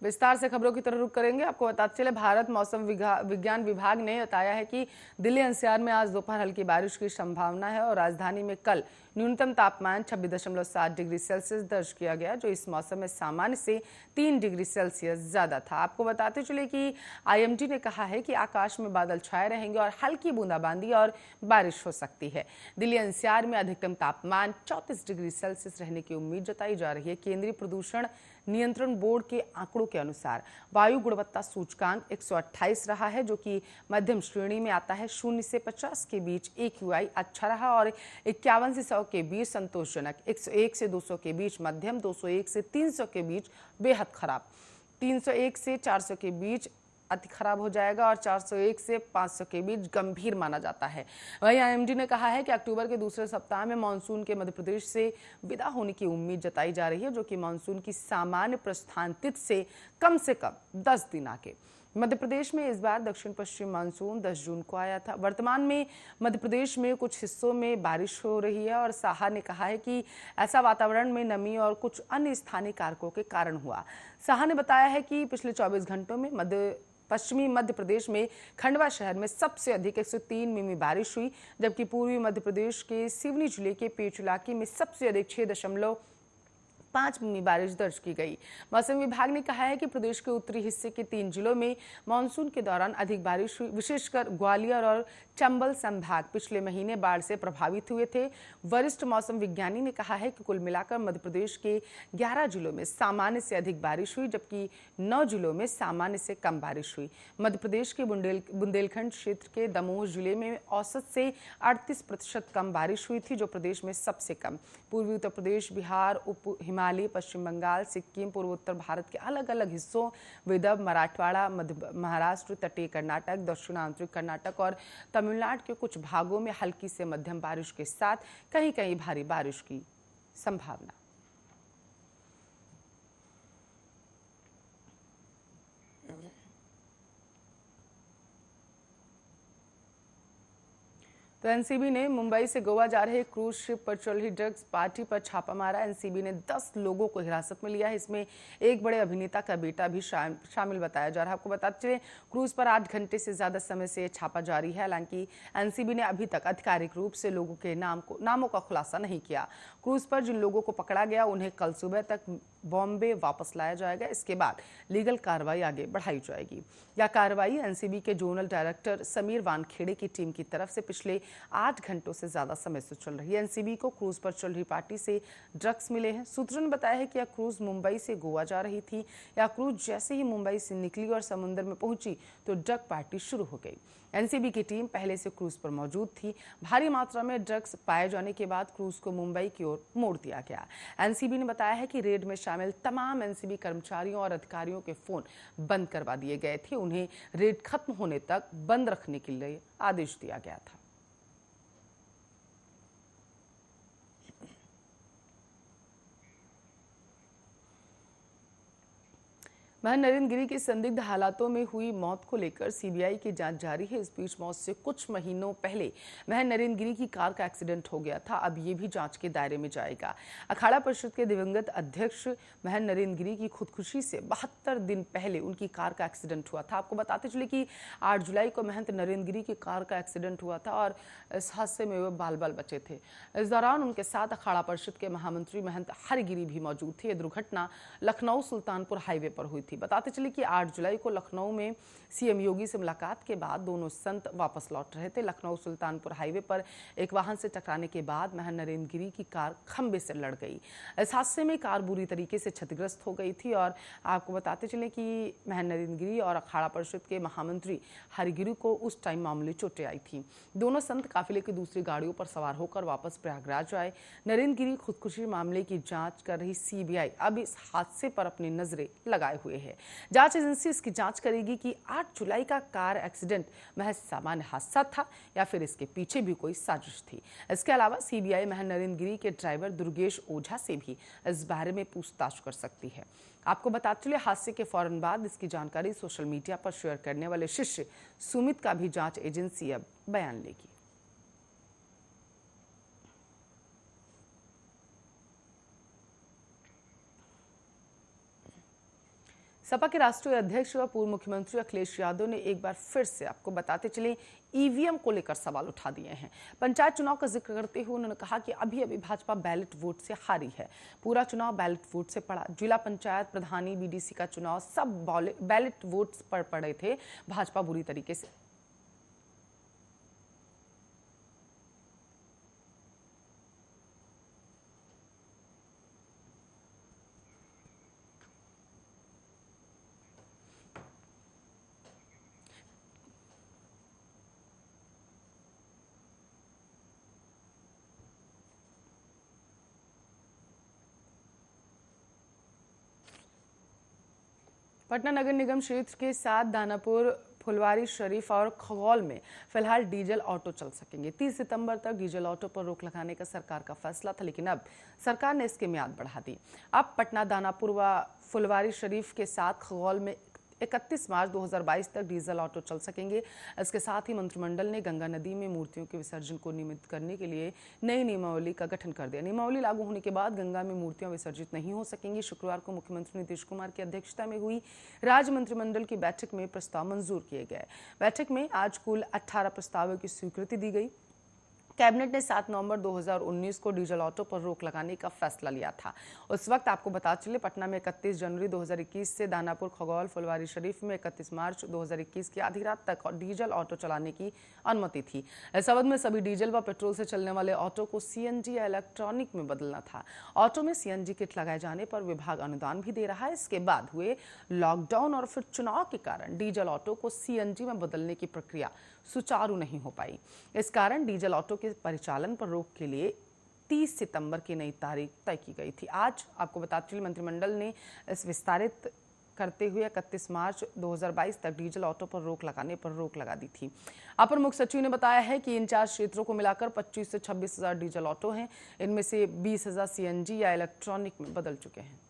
विस्तार से खबरों की तरफ रुख करेंगे। आपको बताते चले, भारत मौसम विज्ञान विभाग ने बताया है कि दिल्ली एनसीआर में आज दोपहर हल्की बारिश की संभावना है और राजधानी में कल न्यूनतम तापमान 26.7 डिग्री सेल्सियस दर्ज किया गया, जो इस मौसम में सामान्य से 3 डिग्री सेल्सियस ज्यादा था। आपको बताते चले कि आईएमडी ने कहा है कि आकाश में बादल छाए रहेंगे और हल्की बूंदाबांदी और बारिश हो सकती है। दिल्ली एनसीआर में अधिकतम तापमान 34 डिग्री सेल्सियस रहने की उम्मीद जताई जा रही है। केंद्रीय प्रदूषण नियंत्रण बोर्ड के आंकड़ों के अनुसार वायु गुणवत्ता सूचकांक 128 रहा है, जो कि मध्यम श्रेणी में आता है। 0 से 50 के बीच AQI अच्छा रहा और 51 से 100 के बीच संतोषजनक, 101 से 200 के बीच मध्यम, 201 से 300 के बीच बेहद खराब, 301 से 400 के बीच अति खराब हो जाएगा और 401 से 500 के बीच गंभीर माना जाता है। वहीं आईएमडी ने कहा है कि अक्टूबर के दूसरे सप्ताह में मानसून के मध्य प्रदेश से विदा होने की उम्मीद जताई जा रही है, जो कि मानसून की सामान्य प्रस्थान तिथि से कम 10 दिन आगे। मध्य प्रदेश में इस बार दक्षिण पश्चिम मानसून 10 जून को आया था। वर्तमान में मध्य प्रदेश में कुछ हिस्सों में बारिश हो रही है और साहा ने कहा है कि ऐसा वातावरण में नमी और कुछ अन्य स्थानीय कारकों के कारण हुआ। साहा ने बताया है कि पिछले 24 घंटों में पश्चिमी मध्य प्रदेश में खंडवा शहर में सबसे अधिक 103 मिमी बारिश हुई, जबकि पूर्वी मध्य प्रदेश के सिवनी जिले के पेच इलाके में सबसे अधिक 6.5 मिमी बारिश दर्ज की गई। मौसम विभाग ने कहा है कि प्रदेश के उत्तरी हिस्से के 3 जिलों में मानसून के दौरान अधिक बारिश हुई। विशेषकर ग्वालियर और चंबल संभाग पिछले महीने बाढ़ से प्रभावित हुए थे। वरिष्ठ मौसम विज्ञानी ने कहा है कि कुल मिलाकर मध्य प्रदेश के 11 जिलों में सामान्य से अधिक बारिश हुई, जबकि 9 जिलों में सामान्य से कम बारिश हुई। मध्य प्रदेश के बुंदेलखंड क्षेत्र के दमोह जिले में औसत से 38% कम बारिश हुई थी, जो प्रदेश में सबसे कम। पूर्वी उत्तर प्रदेश, बिहार, उप हिमालय, पश्चिम बंगाल, सिक्किम, पूर्वोत्तर भारत के अलग अलग हिस्सों, विदर्भ, मराठवाड़ा, मध्य महाराष्ट्र, तटीय कर्नाटक, दक्षिणांतरिक कर्नाटक और तमिलनाडु के कुछ भागों में हल्की से मध्यम बारिश के साथ कहीं कहीं भारी बारिश की संभावना। तो एनसीबी ने मुंबई से गोवा जा रहे क्रूज शिप पर चल रही ड्रग्स पार्टी पर छापा मारा। एनसीबी ने 10 लोगों को हिरासत में लिया है। इसमें एक बड़े अभिनेता का बेटा भी शामिल बताया जा रहा है। आपको बताते चले, क्रूज पर 8 घंटे से ज्यादा समय से छापा जारी है। हालांकि एनसीबी ने अभी तक आधिकारिक रूप से लोगों के नामों का खुलासा नहीं किया। क्रूज पर जिन लोगों को पकड़ा गया उन्हें कल सुबह तक बॉम्बे वापस लाया जाएगा। इसके बाद लीगल कार्रवाई आगे बढ़ाई जाएगी। यह कार्रवाई एनसीबी के जोनल डायरेक्टर समीर वानखेड़े की टीम की तरफ से पिछले 8 घंटों से ज्यादा समय से चल रही है। एनसीबी को क्रूज पर चल रही पार्टी से ड्रग्स मिले हैं। सूत्रों ने बताया है कि यह क्रूज मुंबई से गोवा जा रही थी। यह क्रूज जैसे ही मुंबई से निकली और समुद्र में पहुंची तो ड्रग पार्टी शुरू हो गई। एनसीबी की टीम पहले से क्रूज पर मौजूद थी। भारी मात्रा में ड्रग्स पाए जाने के बाद क्रूज को मुंबई की ओर मोड़ दिया गया। एनसीबी ने बताया है कि रेड में शामिल तमाम एनसीबी कर्मचारियों और अधिकारियों के फोन बंद करवा दिए गए थे। उन्हें रेड खत्म होने तक बंद रखने के लिए आदेश दिया गया था। महन नरेंद्र गिरी की संदिग्ध हालातों में हुई मौत को लेकर सीबीआई की जांच जारी है। इस बीच मौत से कुछ महीनों पहले महन नरेंद्र गिरी की कार का एक्सीडेंट हो गया था। अब ये भी जांच के दायरे में जाएगा। अखाड़ा परिषद के दिवंगत अध्यक्ष महन नरेंद्र गिरी की खुदकुशी से 72 दिन पहले उनकी कार का एक्सीडेंट हुआ था। आपको बताते चले कि 8 जुलाई को महंत नरेंद्र गिरी की कार का एक्सीडेंट हुआ था और इस हादसे में वे बाल बाल बचे थे। इस दौरान उनके साथ अखाड़ा परिषद के महामंत्री महंत हरिगिरी भी मौजूद थे। यह दुर्घटना लखनऊ सुल्तानपुर हाईवे पर हुई थी। बताते चले कि 8 जुलाई को लखनऊ में सीएम योगी से मुलाकात के बाद दोनों संत वापस लौट रहे थे। लखनऊ सुल्तानपुर हाईवे पर एक वाहन से टकराने के बाद महन नरेंद्र गिरी की कार खंबे से लड़ गई। इस हादसे में कार बुरी तरीके से क्षतिग्रस्त हो गई थी और आपको बताते चले कि महन नरेंद्र गिरी और अखाड़ा परिषद के महामंत्री हरिगिरी को उस टाइम मामूली चोटें आई थी। दोनों संत काफिले की दूसरी गाड़ियों पर सवार होकर वापस प्रयागराज आए। नरेंद्र गिरी खुदकुशी मामले की जांच कर रही सीबीआई अब इस हादसे पर अपनी नजरें लगाए हुए है। जांच एजेंसी इसकी जांच करेगी कि 8 जुलाई का कार एक्सीडेंट महज सामान्य हादसा था या फिर इसके पीछे भी कोई साजिश थी। इसके अलावा सीबीआई महन नरेंद्र गिरी के ड्राइवर दुर्गेश ओझा से भी इस बारे में पूछताछ कर सकती है। आपको बताते चले, हादसे के फौरन बाद इसकी जानकारी सोशल मीडिया पर शेयर करने वाले शिष्य सुमित का भी जांच एजेंसी अब बयान लेगी। सपा के राष्ट्रीय अध्यक्ष व पूर्व मुख्यमंत्री अखिलेश यादव ने एक बार फिर से आपको बताते चले ईवीएम को लेकर सवाल उठा दिए हैं। पंचायत चुनाव का जिक्र करते हुए उन्होंने कहा कि अभी अभी भाजपा बैलेट वोट से हारी है। पूरा चुनाव बैलेट वोट से पड़ा। जिला पंचायत प्रधानी, बीडीसी का चुनाव सब बैलेट वोट पर पड़े थे। भाजपा बुरी तरीके से पटना नगर निगम क्षेत्र के साथ दानापुर, फुलवारी शरीफ और खगौल में फिलहाल डीजल ऑटो चल सकेंगे। 30 सितंबर तक डीजल ऑटो पर रोक लगाने का सरकार का फैसला था, लेकिन अब सरकार ने इसकी मियाद बढ़ा दी। अब पटना, दानापुर व फुलवारी शरीफ के साथ खगौल में 31 मार्च 2022 तक डीजल ऑटो चल सकेंगे। इसके साथ ही मंत्रिमंडल ने गंगा नदी में मूर्तियों के विसर्जन को नियमित करने के लिए नई नियमावली का गठन कर दिया। नियमावली लागू होने के बाद गंगा में मूर्तियां विसर्जित नहीं हो सकेंगी। शुक्रवार को मुख्यमंत्री नीतीश कुमार की अध्यक्षता में हुई राज्य मंत्रिमंडल की बैठक में प्रस्ताव मंजूर किए गए। बैठक में आज कुल 18 प्रस्तावों की स्वीकृति दी गई। कैबिनेट ने 7 नवंबर 2019 को डीजल ऑटो पर रोक लगाने का फैसला लिया था। उस वक्त आपको बता चले, पटना में 31 जनवरी 2021 से दानापुर, खगौल, फुलवारी शरीफ में 31 मार्च 2021 की आधी रात तक डीजल ऑटो चलाने की अनुमति थी। इस अवधि में सभी डीजल व पेट्रोल से चलने वाले ऑटो को सीएनजी या इलेक्ट्रॉनिक में बदलना था। ऑटो में सीएनजी किट लगाए जाने पर विभाग अनुदान भी दे रहा है। इसके बाद हुए लॉकडाउन और फिर चुनाव के कारण डीजल ऑटो को सीएनजी में बदलने की प्रक्रिया सुचारू नहीं हो पाई। इस कारण डीजल ऑटो के परिचालन पर रोक के लिए 30 सितंबर की नई तारीख तय की गई थी। आज आपको बताते चलिए, मंत्रिमंडल ने इस विस्तारित करते हुए 31 मार्च 2022 तक डीजल ऑटो पर रोक लगाने पर रोक लगा दी थी। अपर मुख्य सचिव ने बताया है कि इन 4 क्षेत्रों को मिलाकर 25 से 26 हजार डीजल ऑटो हैं। इनमें से 20 हजार सीएनजी या इलेक्ट्रॉनिक में बदल चुके हैं।